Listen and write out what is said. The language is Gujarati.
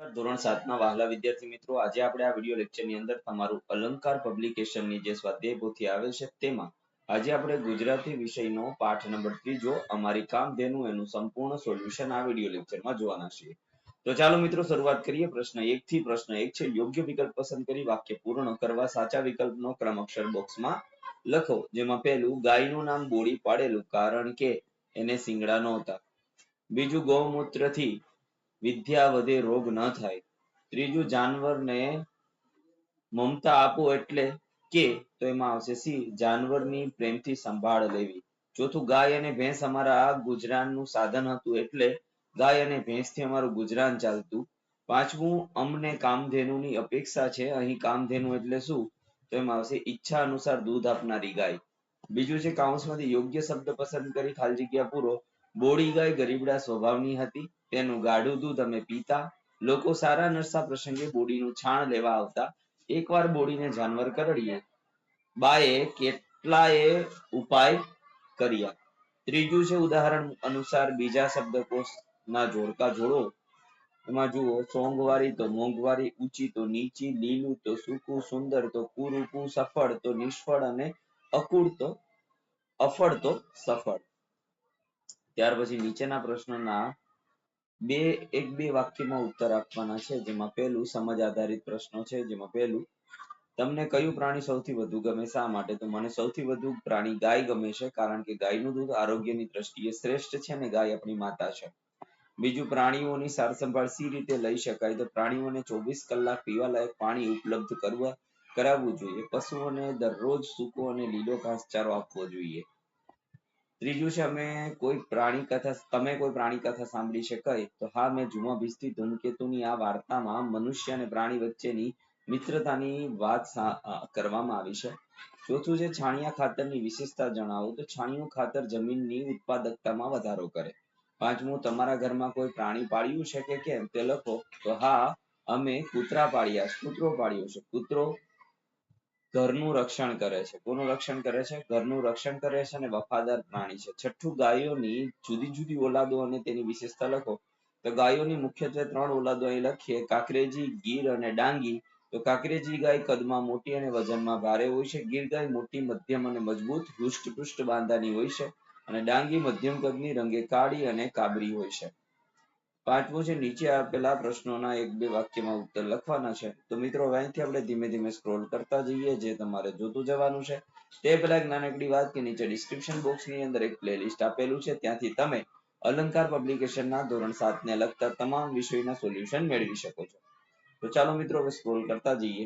ધોરણ 7 ના વહાલા વિદ્યાર્થી મિત્રો, આજે આપણે આ વિડિયો લેક્ચરની અંદર તમારું અલંકાર પબ્લિકેશનની જે સ્વાધ્યાય પોથી આવે છે તેમાં આજે આપણે ગુજરાતી વિષયનો પાઠ નંબર 3 અમારી કામધેનુ એનું સંપૂર્ણ સોલ્યુશન આ વિડિયો લેક્ચરમાં જોવાના છીએ. તો ચાલો મિત્રો શરૂઆત કરીએ. પ્રશ્ન 1 થી પ્રશ્ન 1 છે. યોગ્ય વિકલ્પ પસંદ કરી વાક્ય પૂર્ણ કરવા સાચા વિકલ્પનો ક્રમ અક્ષર બોક્સમાં લખો. જેમાં પહેલું, ગાયનું નામ બોડી પાડેલું કારણ કે એને શિંગડા નહોતા. બીજું, ગૌમૂત્રથી વિદ્યા વધે રોગ ન થાય. ત્રીજું, જાનવરને મમતા આપો એટલે કે, તો એમાં આવશે સી, જાનવરની પ્રેમથી સંભાળ લેવી. ચોથું, ગાય અને ભેંસ અમારા ગુજરાનનું સાધન હતું એટલે ગાય અને ભેંસથી અમારું ગુજરાન ચાલતું. પાંચમું, અમને કામધેનુની અપેક્ષા છે. અહીં કામધેનુ એટલે શું? તો એમાં આવશે ઈચ્છા અનુસાર દૂધ આપનારી ગાય. બીજું છે કૌંસમાંથી યોગ્ય શબ્દ પસંદ કરી ખાલી જગ્યા પૂરો. બોડી ગાય ગરીબડા સ્વભાવની હતી. તેનું ગાઢું દૂધ અમે પીતા. લોકો સારા નરસા પ્રસંગે બોડીનું છાણ લેવા આવતા. એકવાર બોડીને જાનવર કરડ્યું. બાએ કેટલાય ઉપાય કર્યા. ત્રીજું છે ઉદાહરણ અનુસાર બીજા શબ્દકોશના જોડકા જોડો. એમાં જુઓ, સોંગવારી તો મોંઘવારી, ઊંચી તો નીચી, લીલું તો સૂકું, સુંદર તો કુરૂપું, સફળ તો નિષ્ફળ અને અકૂળ તો અફળ તો સફળ. ત્યાર પછી નીચેના પ્રશ્નના એક બે વાક્યમાં ઉત્તર આપવાના છે. જેમાં પહેલું સમજ આધારિત પ્રશ્નો છે. જેમાં પહેલું, તમને કયું પ્રાણી સૌથી વધુ ગમે? શા માટે? તો મને સૌથી વધુ પ્રાણી ગાય ગમે છે, કારણ કે ગાયનું દૂધ આરોગ્યની દ્રષ્ટિએ શ્રેષ્ઠ છે અને ગાય આપણી માતા છે. બીજું, પ્રાણીઓની સાર સંભાળ સી રીતે લઈ શકાય? તો પ્રાણીઓને 24 કલાક પીવા લાયક પાણી ઉપલબ્ધ કરાવવું જોઈએ. પશુઓને દરરોજ સૂકો અને લીલો ઘાસચારો આપવો જોઈએ. ત્રીજું છે, તમે કોઈ પ્રાણી કથા સાંભળી છે કઈ? તો હા, મેં જુમા ભીસતી ધૂમકેતુની આ વાર્તામાં મનુષ્ય અને પ્રાણી વચ્ચેની મિત્રતાની વાત કરવામાં આવી છે. ચોથું છે, છાણિયા ખાતરની વિશેષતા જણાવો. તો છાણિયું ખાતર જમીનની ઉત્પાદકતામાં વધારો કરે. પાંચમું, તમારા ઘરમાં કોઈ પ્રાણી પાળ્યું છે કે કેમ? તે લખો. તો હા, અમે કૂતરો પાળ્યો છે. કૂતરો ઘરનું રક્ષણ કરે છે. કોનું રક્ષણ કરે છે? ઘરનું રક્ષણ કરે છે અને વફાદાર પ્રાણી છે. છઠ્ઠું, ગાયોની જુદી જુદી ઓલાદો અને તેની વિશેષતા લખો. તો ગાયોની મુખ્યત્વે 3 ઓલાદો અહીં લખીએ: કાકરેજી, ગીર અને ડાંગી. તો કાકરેજી ગાય કદમાં મોટી અને વજનમાં ભારે હોય છે. ગીર ગાય મોટી, મધ્યમ અને મજબૂત હૃષ્ટપુષ્ટ બાંધાની હોય છે. અને ડાંગી મધ્યમ કદની, રંગે કાળી અને કાબરી હોય છે. પાંચમું છે, નીચે આપેલા પ્રશ્નોના એક બે વાક્યમાં ઉત્તર લખવાના છે. તો મિત્રો અહીંથી આપણે ધીમે ધીમે સ્ક્રોલ કરતા જઈએ, જે તમારે જોતું જવાનું છે. તે પહેલા એક નાનકડી વાત કે નીચે ડિસ્ક્રિપ્શન બોક્સની અંદર એક પ્લેલિસ્ટ આપેલું છે. ત્યાંથી તમે અલંકાર પબ્લિકેશનના ધોરણ 7 ને લગતા તમામ વિષયોના સોલ્યુશન મેળવી શકો છો. તો ચાલો મિત્રો હવે સ્ક્રોલ કરતા જઈએ.